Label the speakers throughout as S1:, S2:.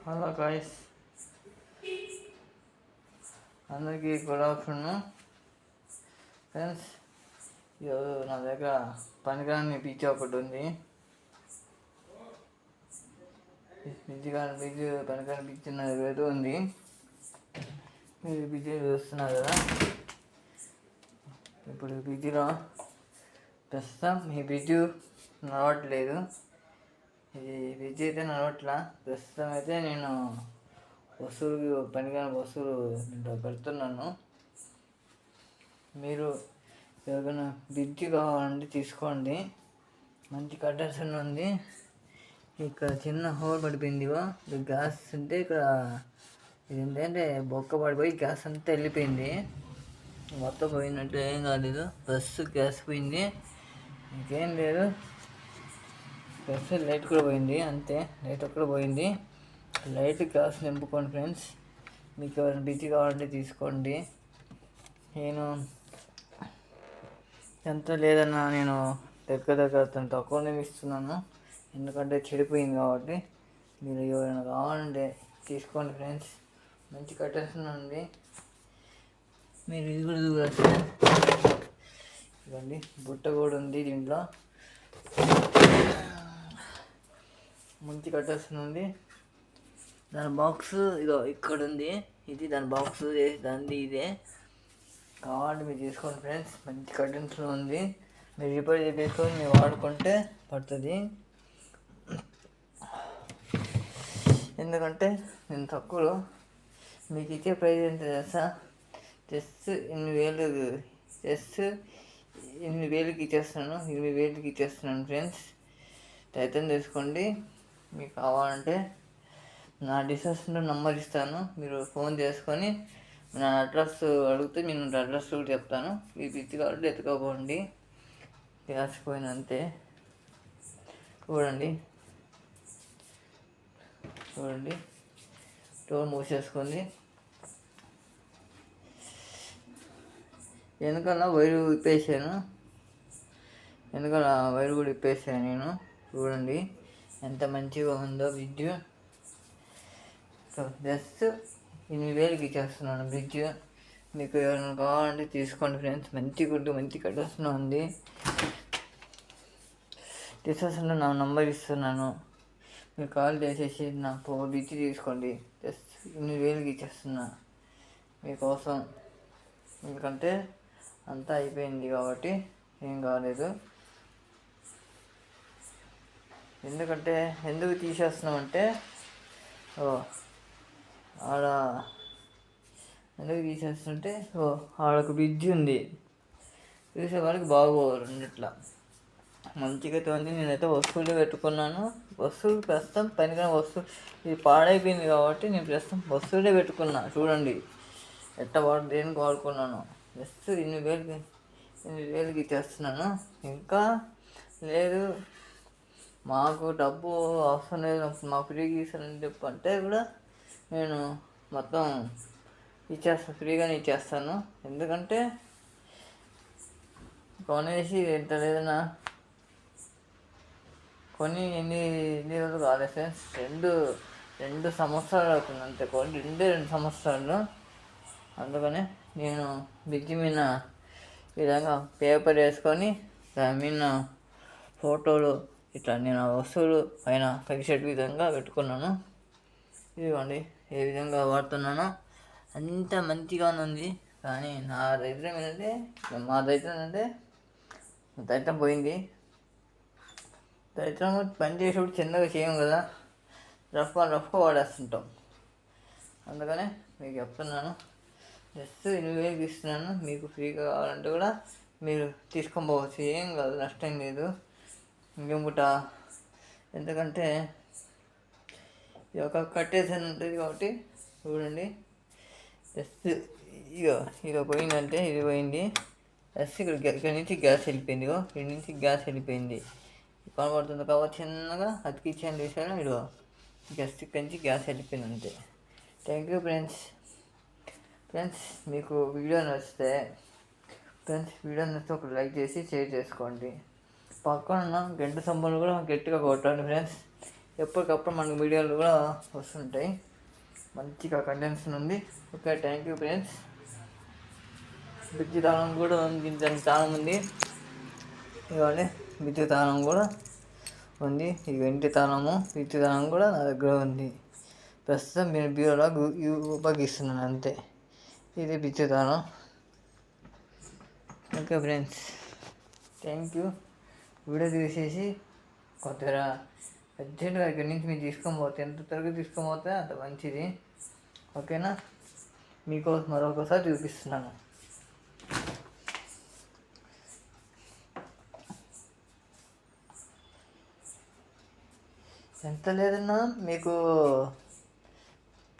S1: Hello guys, అందరికీ good afternoon friends. ఈరోజు నా దగ్గర పనికిరాని పిచ్చి ఒకటి ఉంది. పనికిరాని పిచ్చి నా దగ్గర ఉంది. మీరు పిచ్చి చూస్తున్నారు కదా. ఇప్పుడు పిచ్చిలో ప్రస్తుతం ఈ పిచ్చి నడవట్లేదు. ఇది పిచ్చి అయితే నడవట్లా. ప్రస్తుతం అయితే నేను పనికిరాని వస్తువులు పెడుతున్నాను. మీరు ఎవరికైనా బ్రిడ్జ్ కావాలంటే తీసుకోండి. మంచి కటర్షన్ ఉంది. ఇక్కడ చిన్న హోల్ పడిపోయింది. గ్యాస్ ఉంటే ఇక్కడ ఇది ఏంటంటే బొక్క పడిపోయి గ్యాస్ అంతా వెళ్ళిపోయింది. మొత్తం పోయినట్టు ఏం కాలేదు. బస్సు గ్యాస్ పోయింది, ఇంకేం లేదు. బస్సు లైట్ కూడా పోయింది, అంతే. లైట్ ఒక్కడ పోయింది. లైట్ గ్యాస్ నింపుకోండి ఫ్రెండ్స్. మీకు ఎవరైనా బిజీ కావాలంటే తీసుకోండి. నేను ఎంత లేదన్నా నేను దగ్గర తక్కువనే ఇస్తున్నాను, ఎందుకంటే చెడిపోయింది కాబట్టి. మీరు ఎవరైనా కావాలంటే తీసుకోండి ఫ్రెండ్స్. మంచి కట్టేస్తుంది ఉంది. మీరు ఇది కూడా చూడచ్చు. ఇదండి బుట్ట కూడా ఉంది దీంట్లో. మంచి కట్టేస్తుంది. దాని బాక్స్ ఇదో ఇక్కడ ఉంది. ఇది దాని బాక్స్, దాని ఇదే. కావాలంటే మీరు తీసుకోండి ఫ్రెండ్స్. మంచి కర్టెన్స్లో ఉంది. మీరు రిపేర్ చేయించుకొని మీరు వాడుకుంటే పడుతుంది. ఎందుకంటే నేను తక్కువలో మీకు ఇచ్చే ప్రైస్ ఎంత తెలుసా? జస్ట్ 8,000కి ఇచ్చేస్తున్నాను. 8,000కి ఇచ్చేస్తున్నాను ఫ్రెండ్స్. ప్రయత్నం చేసుకోండి. మీకు కావాలంటే నా డిస్క్రిప్షన్లో నంబర్ ఇస్తాను. మీరు ఫోన్ చేసుకొని నా అడ్రస్ అడిగితే నేను అడ్రస్ కూడా చెప్తాను. ఈ పిచ్చి కాబట్టి ఎత్తుకోపోండి. గ్యాసిపోయినంతే. చూడండి డోర్ మూసేసుకుంది. వెనకాల వైరు విప్పేసాను. నేను. చూడండి ఎంత మంచిగా ఉందో బ్రిడ్జ్. జస్ట్ 8,000కి ఇచ్చేస్తున్నాను బ్రిడ్జ్. మీకు ఎవరైనా కావాలంటే తీసుకోండి ఫ్రెండ్స్. మంచి కట్టేస్తూనే ఉంది. డిస్క్రిప్షన్లో నా నంబర్ ఇస్తున్నాను. మీరు కాల్ చేసేసి నా బ్రిడ్జ్ తీసుకోండి. జస్ట్ 8,000కి ఇచ్చేస్తున్నా మీకోసం. ఎందుకంటే అంతా అయిపోయింది కాబట్టి ఏం కాలేదు. ఎందుకు తీసేస్తున్నామంటే ఆడొక బ్రిడ్జ్ ఉంది. చూసే వాళ్ళకి బాగోరు అన్నట్లా. మంచిగా ఉంది. నేనైతే వస్తువులు పెట్టుకున్నాను. వస్తువులు ప్రస్తుతం పనికిరాని వస్తువు. ఇది పాడైపోయింది కాబట్టి నేను ప్రస్తుతం వస్తువులే పెట్టుకున్నా. చూడండి దేనికి వాడుకున్నాను. జస్ట్ 8,000కి ఇచ్చేస్తున్నాను. ఇంకా లేదు మాకు డబ్బు అవసరం లేదు, మాకు ఫ్రీగా ఇస్తానని చెప్పంటే కూడా నేను మొత్తం ఫ్రీగానే ఇచ్చేస్తాను. ఎందుకంటే కొనేసి ఎంత లేదన్నా ఎన్ని రోజులు కాలేదు ఫ్రెండ్స్. 2 సంవత్సరాలు అవుతుంది అంతే. 2 సంవత్సరాలు. అందుకనే నేను బ్రిడ్జి మీద విధంగా పేపర్ వేసుకొని దాని మీద ఫోటోలు ఇట్లా నేను వస్తువులు పైన కనిపించే విధంగా పెట్టుకున్నాను. ఇదిగోండి ఏ విధంగా వాడుతున్నానో అంత మంచిగా ఉంది. కానీ మా దరిద్రం ఏంటంటే దరిద్రం పోయింది. దరిద్రం పని చేసేప్పుడు చిన్నగా చేయం కదా, రఫ్గా వాడేస్తుంటాం. అందుకనే మీకు చెప్తున్నాను. జస్ట్ 8,000కి ఇస్తున్నాను. మీకు ఫ్రీగా కావాలంటే కూడా మీరు తీసుకొని పోవచ్చు. ఏం కాదు, నష్టం లేదు. ఇంకెంబుట ఎందుకంటే ఇది ఒక కట్టేసాను ఉంటుంది కాబట్టి చూడండి. జస్ట్ ఇక పోయిందంటే ఇది పోయింది. జస్ట్ ఇక్కడ నుంచి గ్యాస్ వెళ్ళిపోయింది. ఇక్కడ నుంచి గ్యాస్ వెళ్ళిపోయింది. కనబడుతుంది కాబట్టి చిన్నగా అతికిచ్చాను చూసారా. ఇదిగో జస్ట్ ఇక్కడి నుంచి గ్యాస్ వెళ్ళిపోయింది అంతే. Thank you friends. మీకు వీడియో నచ్చితే ఒక లైక్ చేసి షేర్ చేసుకోండి. పక్కన ఉన్న గంట సంబలు కూడా గట్టిగా కొట్టండి ఫ్రెండ్స్. ఎప్పటికప్పుడు మనకు వీడియోలు కూడా వస్తుంటాయి, మంచిగా కంటెంట్స్ ఉంది. Okay, thank you friends. విద్యుత్ తాళం కూడా ఉంది, దానికి తాళం ఉంది. ఇవాళ విద్యుత్ తాళం కూడా ఉంది. ఇక ఇంటి తాళము విద్యుత్ తాళం కూడా నా దగ్గర ఉంది. ప్రస్తుతం నేను బీరోలో ఉపయోగిస్తున్నాను అంతే. ఇది విద్యుత్ తాళం. Okay friends, thank you. Video తీసేసి కొద్దిగా అర్జెంటుగా ఇక్కడి నుంచి మీరు తీసుకొని పోతే, ఎంత త్వరగా తీసుకొని పోతే అంత మంచిది. ఓకేనా, మీకోసం మరొకసారి చూపిస్తున్నాను. ఎంత లేదన్నా మీకు,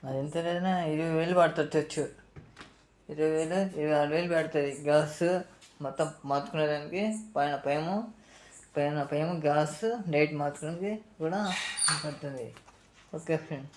S1: అది ఎంత లేదన్నా 20,000 పడుతుంది. 20,000 26,000 పడుతుంది. గ్యాస్ మొత్తం మార్చుకునేదానికి పైన గ్యాస్ లైట్ మార్చుకోవడానికి కూడా పడుతుంది. Okay friend.